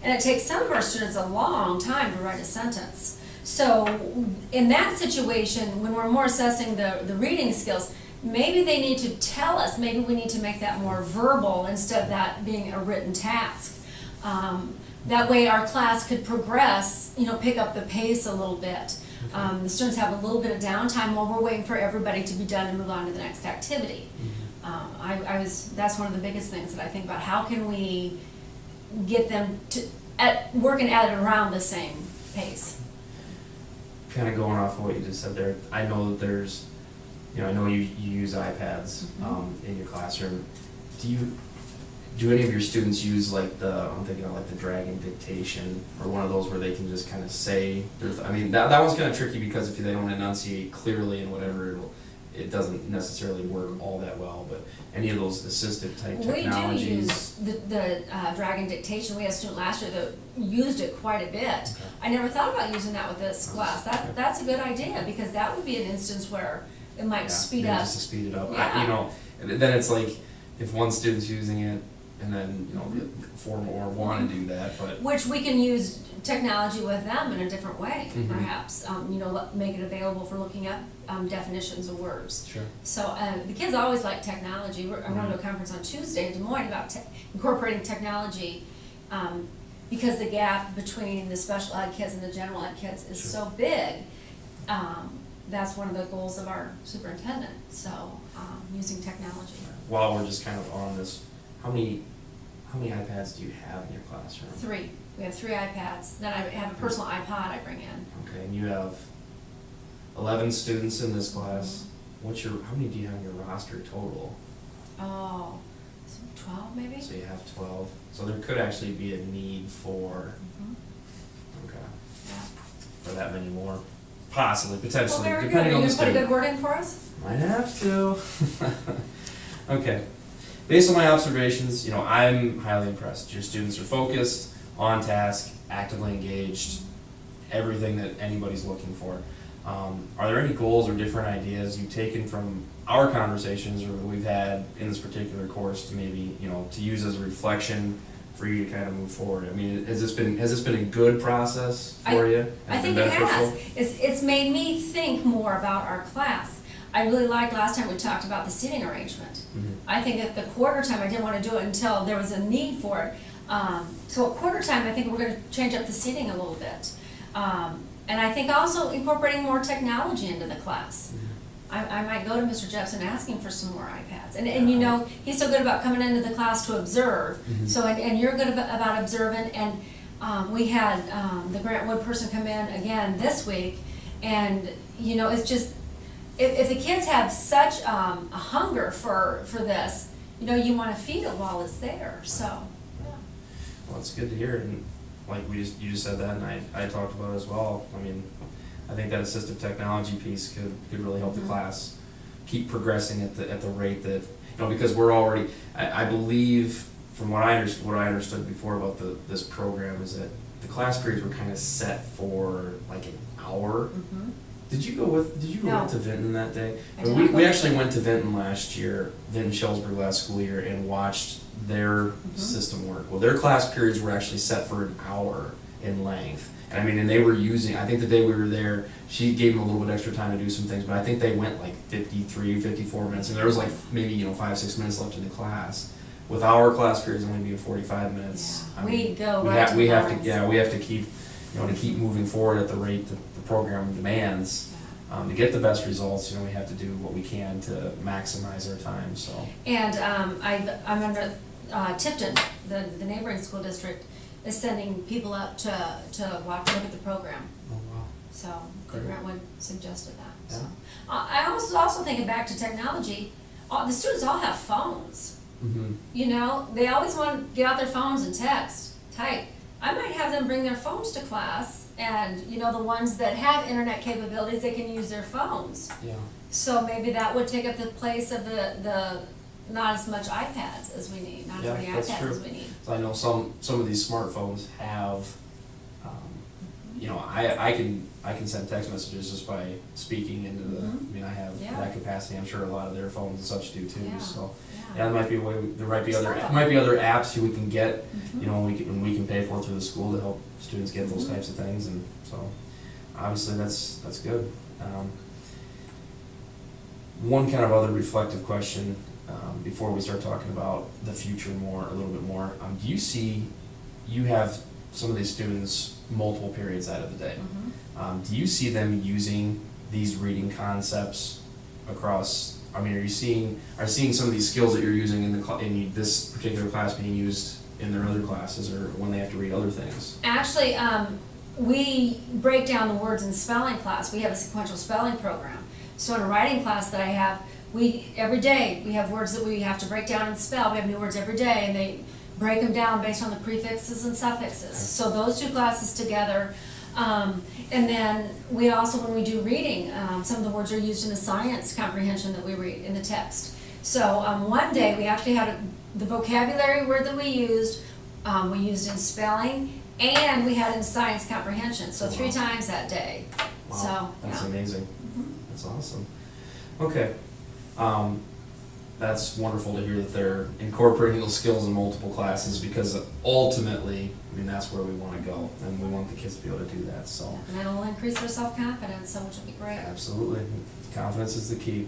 And it takes some of our students a long time to write a sentence. So in that situation, when we're more assessing the reading skills, maybe they need to tell us, maybe we need to make that more verbal instead of that being a written task. That way our class could progress, pick up the pace a little bit. The students have a little bit of downtime while we're waiting for everybody to be done and move on to the next activity. That's one of the biggest things that I think about. How can we get them to working at it around the same pace? Kind of going off of what you just said there, I know that there's, I know you use iPads in your classroom. Do any of your students use I'm thinking of like the dragon dictation or one of those where they can just kind of say, that one's kind of tricky because if they don't enunciate clearly and whatever, it doesn't necessarily work all that well, but any of those assistive type technologies. We do use the dragon dictation. We had a student last year that used it quite a bit. Okay. I never thought about using that with this class. That's a good idea because that would be an instance where it might speed up. Just to speed it up. Yeah. Then it's like if one student's using it and then, four more want to do that, but. Which we can use technology with them in a different way, perhaps. Make it available for looking up definitions of words. Sure. So the kids always like technology. I'm going to a conference on Tuesday in Des Moines about incorporating technology because the gap between the special ed kids and the general ed kids is so big. That's one of the goals of our superintendent. So using technology. While we're just kind of on this, how many iPads do you have in your classroom? 3. We have 3 iPads. Then I have a personal iPod I bring in. Okay, and you have 11 students in this class. How many do you have in your roster total? Oh, 12 maybe? So you have 12. So there could actually be a need for, for that many more. Possibly, potentially, well, depending on the student. Are you going to put a good word in for us? Might have to. Okay. Based on my observations, I'm highly impressed. Your students are focused, on task, actively engaged, everything that anybody's looking for. Are there any goals or different ideas you've taken from our conversations or that we've had in this particular course to maybe, to use as a reflection for you to kind of move forward? Has this been a good process for you? I think it has. It's made me think more about our class. I really liked last time we talked about the seating arrangement. I think at the quarter time, I didn't want to do it until there was a need for it. So at quarter time, I think we're going to change up the seating a little bit. And I think also incorporating more technology into the class. I might go to Mr. Jepson asking for some more iPads. And he's so good about coming into the class to observe. So, and you're good about observing. And we had the Grant Wood person come in again this week. And, it's just, if the kids have such a hunger for this, you want to feed it while it's there. So, yeah. Well, it's good to hear. And like you just said that, and I talked about it as well. I think that assistive technology piece could really help the class keep progressing at the rate that, because we're already, I believe from what I understood before about this program is that the class periods were kind of set for like an hour. Did you go to Vinton that day? We actually went to Vinton last year, Vinton-Shellsburg last school year, and watched their system work. Well, their class periods were actually set for an hour in length. And they were using, I think the day we were there, she gave them a little bit extra time to do some things, but I think they went like 53, 54 minutes, and there was like maybe 5, 6 minutes left in the class. With our class periods only being 45 minutes, yeah. We have to keep, to keep moving forward at the rate that the program demands. To get the best results, we have to do what we can to maximize our time. So. And I'm under Tipton, the neighboring school district, is sending people up to look at the program. Oh wow! So Grant Wood suggested that. Yeah. So I also thinking back to technology. The students all have phones. They always want to get out their phones and type. I might have them bring their phones to class, and the ones that have internet capabilities, they can use their phones. Yeah. So maybe that would take up the place of the not as much iPads as we need, not as many iPads as we need. So I know some of these smartphones have you know, I can send text messages just by speaking into the, I mean, I have that capacity. I'm sure a lot of their phones and such do too. So yeah, there might be a way. There might be other apps we can get. You know, we can pay for through the school to help students get those types of things, and so obviously that's good. One kind of other reflective question before we start talking about the future a little bit more. Do you see you have some of these students multiple periods out of the day? Do you see them using these reading concepts across? I mean, are seeing some of these skills that you're using in this particular class being used in their other classes, or when they have to read other things? Actually, we break down the words in spelling class. We have a sequential spelling program. So in a writing class that I have, every day we have words that we have to break down and spell. We have new words every day, and they break them down based on the prefixes and suffixes. So those two classes together. And then we also, when we do reading, some of the words are used in the science comprehension that we read in the text. So one day we actually had the vocabulary word that we used in spelling, and we had it in science comprehension. So 3 times that day. Wow, so that's amazing. That's awesome. Okay. That's wonderful to hear that they're incorporating those skills in multiple classes, because ultimately, I mean, that's where we want to go, and we want the kids to be able to do that. So. And that'll increase their self-confidence, so which will be great. Absolutely. Confidence is the key.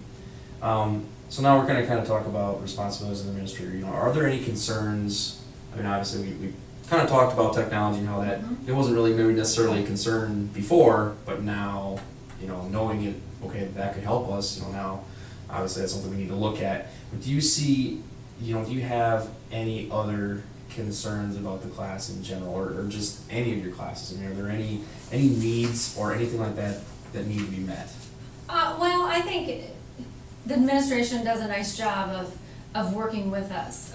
So now we're going to kind of talk about responsibilities as an administrator. You know, are there any concerns? I mean, obviously we kind of talked about technology and how that it wasn't really maybe necessarily a concern before, but now, you know, knowing it, okay, that could help us. You know, now obviously that's something we need to look at. But do you see, you know, do you have any other concerns about the class in general, or just any of your classes? I mean, are there any needs or anything like that that need to be met? Well, I think the administration does a nice job of working with us.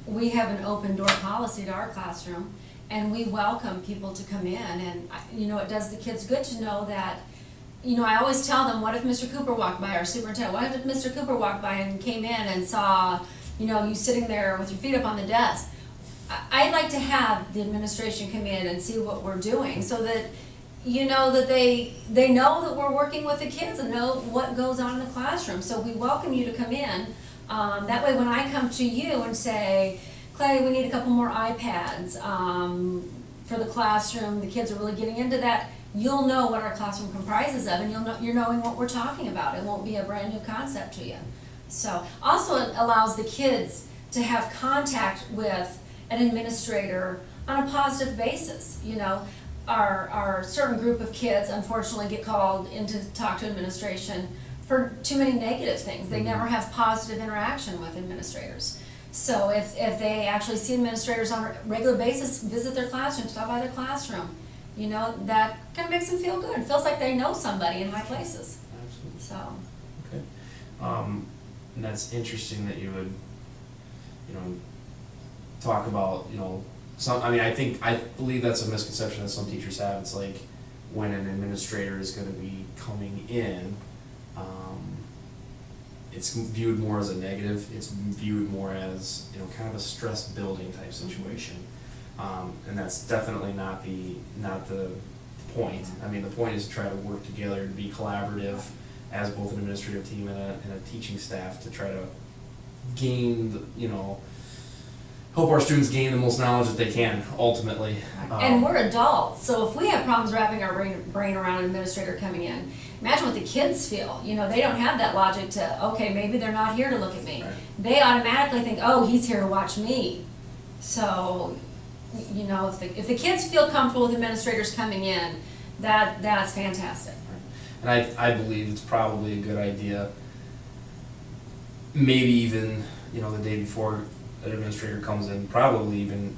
We have an open door policy to our classroom, and we welcome people to come in, and you know, it does the kids good to know that, you know, I always tell them, what if Mr. Cooper walked by, our superintendent, what if Mr. Cooper walked by and came in and saw, you know, you sitting there with your feet up on the desk? I'd like to have the administration come in and see what we're doing, so that, you know, that they know that we're working with the kids and know what goes on in the classroom. So we welcome you to come in. That way when I come to you and say, Clay, we need a couple more iPads for the classroom, the kids are really getting into that, you'll know what our classroom comprises of, and you're knowing what we're talking about. It won't be a brand new concept to you. So also it allows the kids to have contact with an administrator on a positive basis. You know, our certain group of kids unfortunately get called in to talk to administration for too many negative things. They never have positive interaction with administrators. So if they actually see administrators on a regular basis, visit their classroom, stop by their classroom, you know, that kind of makes them feel good. It feels like they know somebody in high places. Absolutely. So. Okay. And that's interesting that you would, you know, talk about, you know, I believe that's a misconception that some teachers have. It's like when an administrator is going to be coming in, it's viewed more as a negative. It's viewed more as, you know, kind of a stress building type situation. And that's definitely not the point. I mean, the point is to try to work together, to be collaborative as both an administrative team and a teaching staff, to try to gain, you know, help our students gain the most knowledge that they can, ultimately. And we're adults, so if we have problems wrapping our brain around an administrator coming in, imagine what the kids feel. You know, they don't have that logic to, okay, maybe they're not here to look at me. Right. They automatically think, oh, he's here to watch me. So, you know, if the kids feel comfortable with administrators coming in, that's fantastic. Right. And I believe it's probably a good idea, maybe even, you know, the day before an administrator comes in, probably even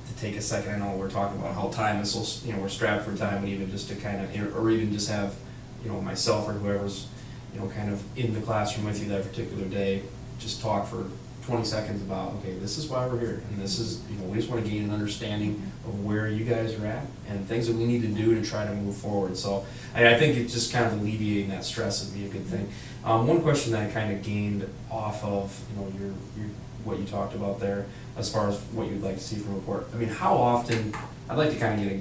to take a second. I know we're talking about how time is so, you know, we're strapped for time, and even just to kind of, or even just have, you know, myself or whoever's, you know, kind of in the classroom with you that particular day, just talk for 20 seconds about, okay, this is why we're here, and this is, you know, we just want to gain an understanding of where you guys are at and things that we need to do to try to move forward. So I think it's just kind of alleviating that stress would be a good thing. One question that I kind of gained off of, you know, your what you talked about there, as far as what you'd like to see from a report. I mean, how often, I'd like to kind of get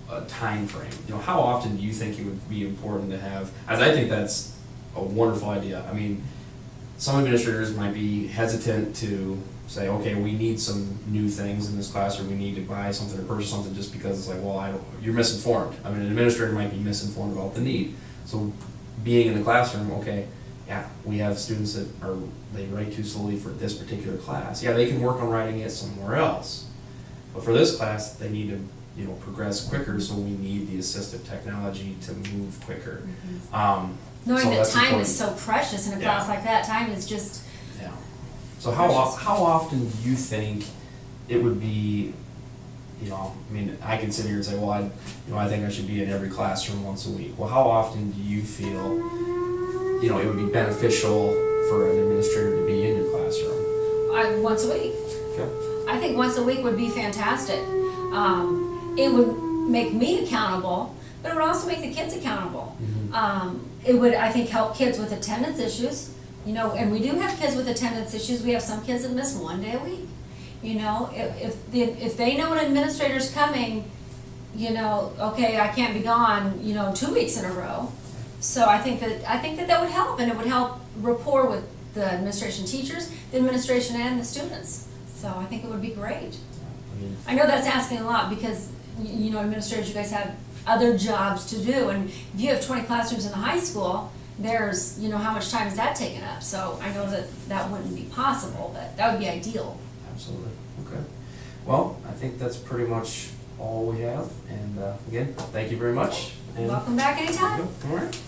a time frame. How often do you think it would be important to have, as I think that's a wonderful idea. I mean, some administrators might be hesitant to say, okay, we need some new things in this class, or we need to buy something or purchase something just because it's like, well, you're misinformed. I mean, an administrator might be misinformed about the need. So being in the classroom, okay, yeah, we have students that they write too slowly for this particular class. Yeah, they can work on writing it somewhere else. But for this class, they need to, progress quicker, so we need the assistive technology to move quicker. Mm-hmm. Knowing so that time important. is so precious in a class like that, time is just... Yeah. So how often do you think it would be, I mean, I can sit here and say, well, I think I should be in every classroom once a week. Well, how often do you feel, it would be beneficial for an administrator to be in your classroom? Once a week. Okay. I think once a week would be fantastic. It would make me accountable, but it would also make the kids accountable. Mm-hmm. It would, I think, help kids with attendance issues, and we do have kids with attendance issues. We have some kids that miss 1 day a week. If they know an administrator's coming, okay, I can't be gone, 2 weeks in a row. So I think that would help, and it would help rapport with the administration teachers, the administration, and the students. So I think it would be great. I know that's asking a lot because, administrators, you guys have other jobs to do, and if you have 20 classrooms in the high school, there's, how much time is that taken up? So I know that wouldn't be possible, but that would be ideal. Absolutely. Okay. Well, I think that's pretty much all we have, and again, thank you very much. Welcome back anytime. All right.